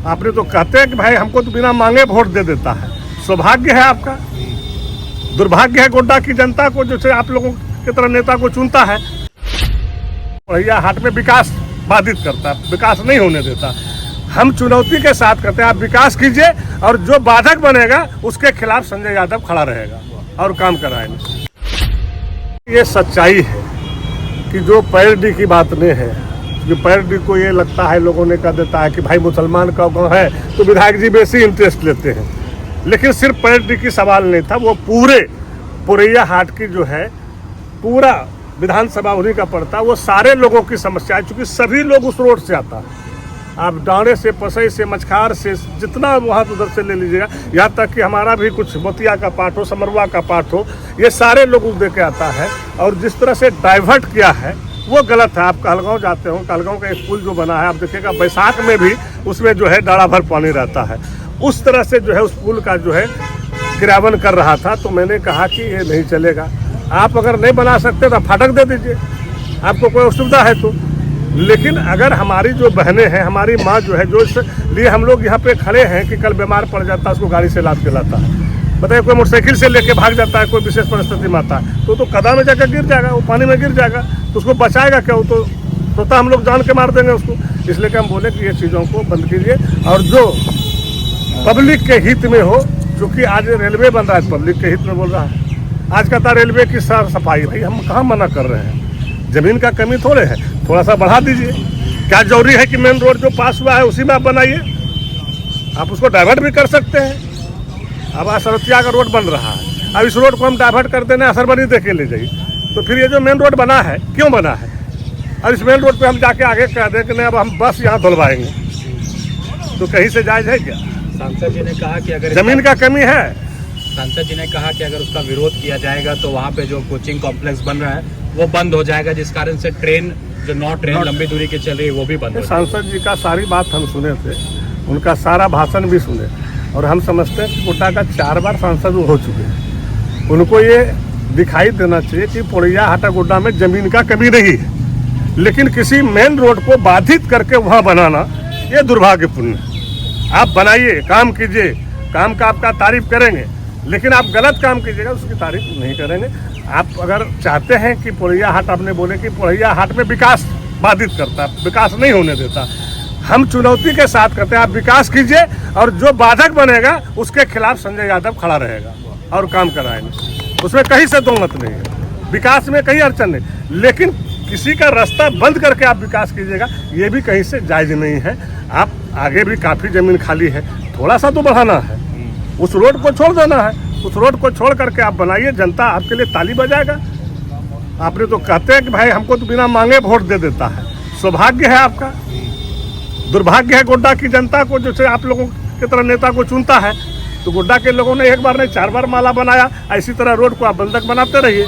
आपने तो कहते हैं कि भाई हमको तो बिना मांगे वोट दे देता है। सौभाग्य है आपका, दुर्भाग्य है गोड्डा की जनता को जैसे आप लोगों की तरह नेता को चुनता है। पोरैया हाट में विकास बाधित करता है, विकास नहीं होने देता। हम चुनौती के साथ कहते हैं आप विकास कीजिए और जो बाधक बनेगा उसके खिलाफ संजय यादव खड़ा रहेगा और काम कराएंगे। ये सच्चाई है कि जो पैरडी की बात नहीं है, जो पैरडी को ये लगता है लोगों ने कह देता है कि भाई मुसलमान का गाँव है तो विधायक जी बेसी इंटरेस्ट लेते हैं, लेकिन सिर्फ पैरडी की सवाल नहीं था, वो पूरे पोरैया हाट की जो है पूरा विधानसभा उन्हीं का पड़ता, वो सारे लोगों की समस्या है। चूँकि सभी लोग उस रोड से आता है, आप डांडे से, पसई से, मछखार से, जितना वहाँ उधर से ले लीजिएगा, यहाँ तक कि हमारा भी कुछ मोतिया का पाठ हो, समरवा का पाठ हो, ये सारे लोग उस दे के आता है। और जिस तरह से डाइवर्ट किया है वो गलत है। आप कहलगांव जाते हो, कहलगांव का एक पुल जो बना है आप देखिएगा, बैसाख में भी उसमें जो है डाड़ा भर पानी रहता है। उस तरह से जो है उस पुल का जो है क्रियान्वयन कर रहा था, तो मैंने कहा कि ये नहीं चलेगा। आप अगर नहीं बना सकते तो फाटक दे दीजिए, आपको कोई असुविधा है तो। लेकिन अगर हमारी जो बहनें हैं, हमारी माँ जो है, जो इसलिए हम लोग यहाँ पे खड़े हैं कि कल बीमार पड़ जाता है उसको गाड़ी से लाद के लाता है, बताइए कोई मोटरसाइकिल से लेके भाग जाता है, कोई विशेष परिस्थिति में आता है तो कदम में जाकर गिर जाएगा, वो पानी में गिर जाएगा, तो उसको बचाएगा क्या? वो तो हम लोग जान के मार देंगे उसको। इसलिए कि हम बोले कि ये चीज़ों को बंद कीजिए और जो पब्लिक के हित में हो, क्योंकि आज रेलवे बन रहा है, पब्लिक के हित में बोल रहा है। आज का था रेलवे की साफ सफाई, भाई हम कहाँ मना कर रहे हैं, जमीन का कमी थोड़े है, थोड़ा सा बढ़ा दीजिए। क्या जरूरी है कि मेन रोड जो पास हुआ है उसी में आप बनाइए? आप उसको डाइवर्ट भी कर सकते हैं। अब सरतिया का रोड बन रहा है, अब इस रोड को हम डाइवर्ट कर देना, असरबनी दे के ले जाइए, तो फिर ये जो मेन रोड बना है क्यों बना है? और इस मेन रोड पे हम जाके आगे कह दें कि नहीं अब हम बस यहाँ धुलवाएंगे, तो कहीं से जायज है क्या? सांसद जी ने कहा कि अगर जमीन का कमी है, सांसद जी ने कहा कि अगर उसका विरोध किया जाएगा तो वहाँ पे जो कोचिंग कॉम्प्लेक्स बन रहा है वो बंद हो जाएगा, जिस कारण से ट्रेन जो नौ ट्रेन लंबी दूरी की चल रही है वो भी बंद हो जाएगी। सांसद जी का सारी बात हम सुने थे, उनका सारा भाषण भी सुने, और हम समझते हैं कि गोड्डा का 4 बार सांसद हो चुके हैं। उनको ये दिखाई देना चाहिए कि पोरैया हाटा गोड्डा में जमीन का कमी नहीं है, लेकिन किसी मेन रोड को बाधित करके वहाँ बनाना ये दुर्भाग्यपूर्ण है। आप बनाइए, काम कीजिए, काम का आपका तारीफ करेंगे, लेकिन आप गलत काम कीजिएगा उसकी तारीफ नहीं करेंगे। आप अगर चाहते हैं कि पोरैया हाट, आपने बोले कि पोरैया हाट में विकास बाधित करता है, विकास नहीं होने देता, हम चुनौती के साथ कहते हैं आप विकास कीजिए और जो बाधक बनेगा उसके खिलाफ संजय यादव खड़ा रहेगा और काम कराएंगे। उसमें कहीं से दो मत नहीं है, विकास में कहीं अड़चन नहीं, लेकिन किसी का रास्ता बंद करके आप विकास कीजिएगा ये भी कहीं से जायज नहीं है। आप आगे भी काफ़ी ज़मीन खाली है, थोड़ा सा तो बढ़ाना है, उस रोड को छोड़ देना है, उस रोड को छोड़ करके आप बनाइए, जनता आपके लिए ताली बजाएगा। आपने तो कहते हैं कि भाई हमको तो बिना मांगे वोट दे देता है। सौभाग्य है आपका, दुर्भाग्य है गोड्डा की जनता को जैसे आप लोगों की तरह नेता को चुनता है। तो गोड्डा के लोगों ने 1 बार नहीं 4 बार माला बनाया, इसी तरह रोड को आप बंधक बनाते रहिए।